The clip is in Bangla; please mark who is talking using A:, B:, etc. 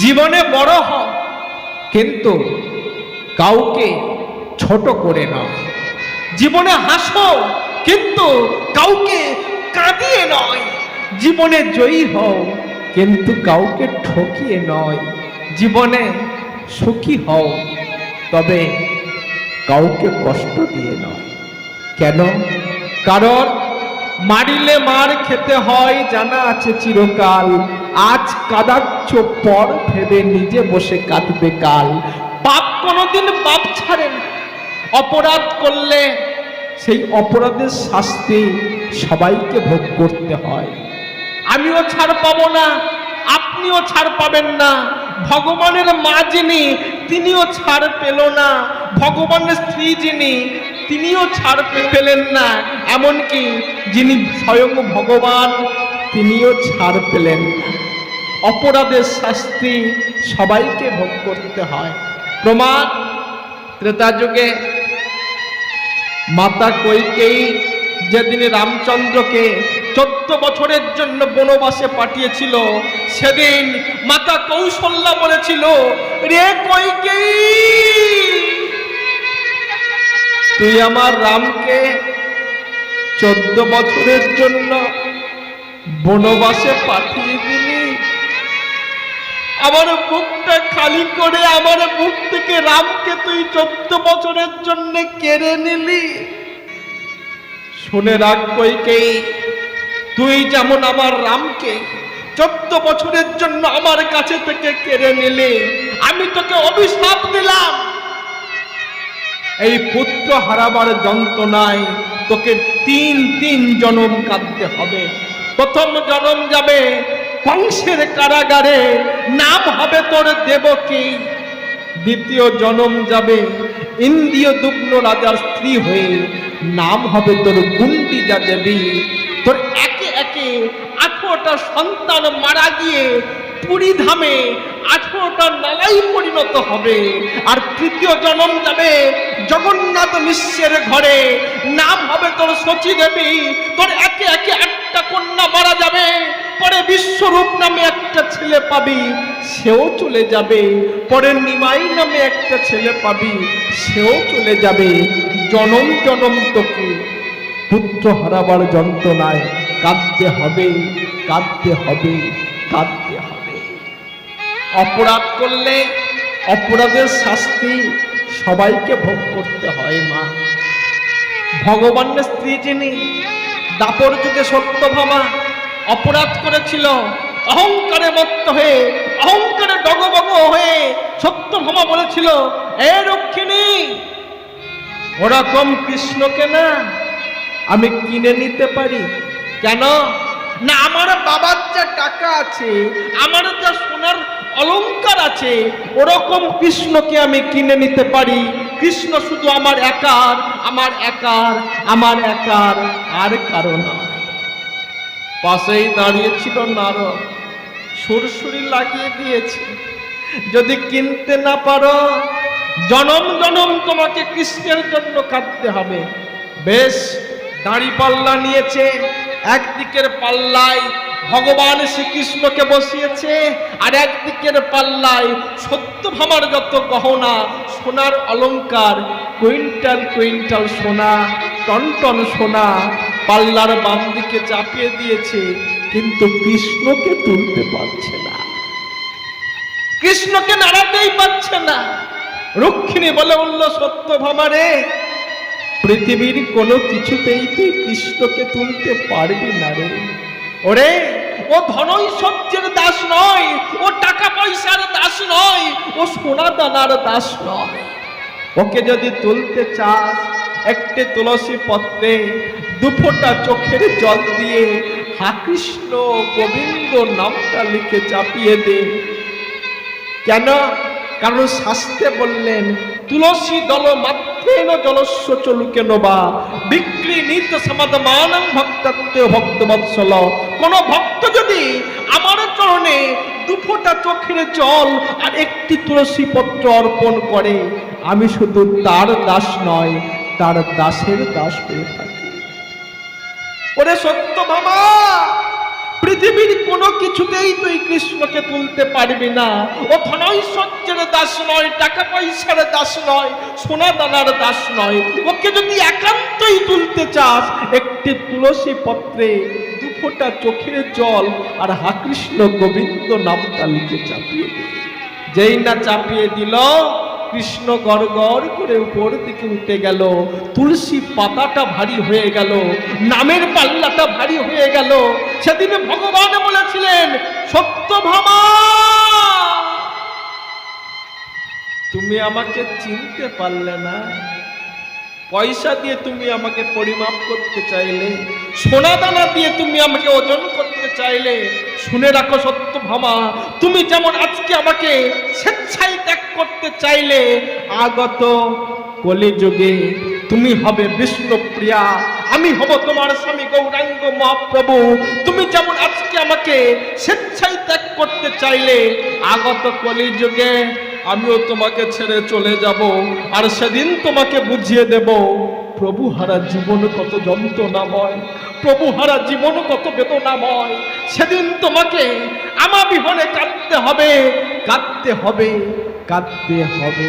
A: জীবনে বড় হও, কিন্তু কাউকে ছোট করে নয়। জীবনে হাসো, কিন্তু কাউকে কাঁদিয়ে নয়। জীবনে জয়ী হও, কিন্তু কাউকে ঠকিয়ে নয়। জীবনে সুখী হও, তবে কাউকে কষ্ট দিয়ে নয়। কেন? কারণ মারিলে মার খেতে হয় জানা আছে চিরকাল। আজ কাঁদাচ্ছ পর ভেবে নিজে বসে কাঁদবে কাল। পাপ কোনোদিন পাপ ছাড়ে না। অপরাধ করলে সেই অপরাধের শাস্তি সবাইকে ভোগ করতে হয়। আমিও ছাড় পাবো না, আপনিও ছাড় পাবেন না। ভগবানের মা যিনি, তিনিও ছাড় পেল না। ভগবানের স্ত্রী যিনি, তিনিও ছাড় পেলেন না। এমনকি যিনি স্বয়ং ভগবান, তিনিও ছাড় পেলেন না। অপরাধের শাস্তি সবাইকে ভোগ করতে হয়। প্রমাণ, ত্রেতা যুগে মাতা কৈকেয়ী যেদিন রামচন্দ্রকে 14 বছরের জন্য বনবাসে পাঠিয়েছিল, সেদিন মাতা কৌশল্যা বলেছিল, রে কৈকেয়ী, তুই আমার রামকে 14 বছরের জন্য বনবাসে পাঠিয়ে দিলি, আমার বুকটা খালি করে আমার বুক থেকে রামকে তুই 14 বছরের জন্য কেড়ে নিলি। শুনে রাখ কৈকেয়ী, তুই যেমন আমার রামকে 14 বছরের জন্য আমার কাছে থেকে কেড়ে নিলি, আমি তোকে অভিশাপ দিলাম। এই পুত্র হারাবার যন্ত্রণায় তোকে 3 জনম কাঁদতে হবে। প্রথম জনম যাবে কংসের কারাগারে, নাম হবে তোর দেবকী। দ্বিতীয় জনম যাবে ইন্দ্রিয় দুগ্ন রাজার স্ত্রী হয়ে, নাম হবে তোর গুন্ডিজা দেবী। তোর একে একে 18টা সন্তান মারা গিয়ে পুরী ধামে 18টা নালাই পরিণত হবে। আর তৃতীয় জনম যাবে জগন্নাথ মিশ্রের ঘরে, নাম হবে তোর শচী দেবী। তোর একে একে 8টা কন্যা মারা যাবে। পরে বিশ্বরূপ নামে একটা ছেলে পাবি, সেও চলে যাবে। পরে নিমাই নামে একটা ছেলে পাবি, সেও চলে যাবে। জনম জনম তোকে পুত্র হারাবার যন্ত্রণায় কাঁদতে হবে, কাঁদতে হবে, কাঁদতে হবে। অপরাধ করলে অপরাধের শাস্তি সবাইকে ভোগ করতে হয়। মা, ভগবানের স্ত্রী যিনি, দাপর যুগে সত্যভামা অপরাধ করেছিল। অহংকারে মত্ত হয়ে, অহংকারে ডগবগ হয়ে সত্যভামা বলেছিল, এ রক্ষিণী, ওরকম কৃষ্ণকে না আমি কিনে নিতে পারি। কেন? না, আমার বাবার যা টাকা আছে, আমার যা সোনার অলংকার আছে, ওরকম কৃষ্ণকে আমি কিনে নিতে পারি। কৃষ্ণ শুধু আমার একার, আমার একার, আমার একার, আর কারো নয়। পাশেই দাঁড়িয়েছিল নারদ, সুরসুরি লাগিয়ে দিয়েছে, যদি কিনতে না পারো জনম জনম তোমাকে কৃষ্ণের জন্য কাঁদতে হবে। বেশ, দাঁড়ি পাল্লা নিয়েছে, একদিকের পাল্লায় ভগবান শ্রীকৃষ্ণকে বসিয়েছে, আর একদিকের পাল্লায় সত্যভামার যত গহনা, সোনার অলংকার, কুইন্টাল কুইন্টাল সোনা, টন টন সোনা পাল্লার বাম দিকে চাপিয়ে দিয়েছে, কিন্তু কৃষ্ণকে তুলতে পারছে না, কৃষ্ণকে নাড়াতেই পারছে না। রক্ষিণী বলে উঠল, সত্যভামা রে, পৃথিবীর কোনো কিছুতেই তুই কৃষ্ণকে তুলতে পারবি না রে। ওরে, ও ধনৈশ্বর্যের দাস নয়, ও টাকা পয়সার দাস নয়, ও সোনা দানার দাস নয়। ওকে যদি তুলতে চাস, একটি তুলসী পত্রে 2 ফোঁটা চোখের জল দিয়ে হা কৃষ্ণ গোবিন্দ নামটা লিখে চাপিয়ে দে। কেন? কারণ শাস্ত্রে বললেন, তুলসী দল মাত্রেন জলস্য চলুকে নবা বিক্রি নিত সমাদমানং ভক্তত্ব ভক্তবৎসল। কোন ভক্ত যদি আমার চরণে 2 ফোঁটা চোখের জল আর একটি তুলসী পত্র অর্পণ করে, আমি শুধু তার দাস নয়, তার দাসের দাস হয়ে থাকি। ওরে সত্যভামা, পৃথিবীর কোনো কিছুতেই তুই কৃষ্ণকে তুলতে পারবি না। ও ধনৈশ্বর্যের দাস নয়, টাকা পয়সার দাস নয়, সোনা দানার দাস নয়। ওকে যদি একান্তই তুলতে চাস, একটি তুলসী পত্রে 2 ফোঁটা চোখের জল আর হা কৃষ্ণ গোবিন্দ নামটা লিখে চাপিয়ে দে। যেই না চাপিয়ে দিল, কৃষ্ণ গড় গড় করে উপর দিকে উঠে গেল, তুলসী পাতাটা ভারী হয়ে গেল, নামের পাল্লাটা ভারী হয়ে গেল। সেদিন ভগবান বলেছিলেন, সত্যভামা তুমি আমাকে চিনতে পারলে না। পয়সা দিয়ে তুমি আমাকে পরিমাপ করতে চাইলে, সোনা দানা দিয়ে তুমি আমাকে ওজন করতে চাইলে। শুনে রাখো সত্যভামা, তুমি যেমন আজকে আমাকে স্বেচ্ছায় ত্যাগ করতে চাইলে, আগত কলিযুগে তুমি হবে বিষ্ণুপ্রিয়া, আমি হব তোমার স্বামী গৌরাঙ্গ মহাপ্রভু। তুমি যেমন আজকে আমাকে স্বেচ্ছায় ত্যাগ করতে চাইলে, আগত কলিযুগে আমিও তোমাকে ছেড়ে চলে যাব। আর সেদিন তোমাকে বুঝিয়ে দেব প্রভু হারা জীবন কত যন্ত্রণাময়, প্রভু হারা জীবন কত বেদনাময়। সেদিন তোমাকে আমার বিহনে কাঁদতে হবে, কাঁদতে হবে, কাঁদতে হবে।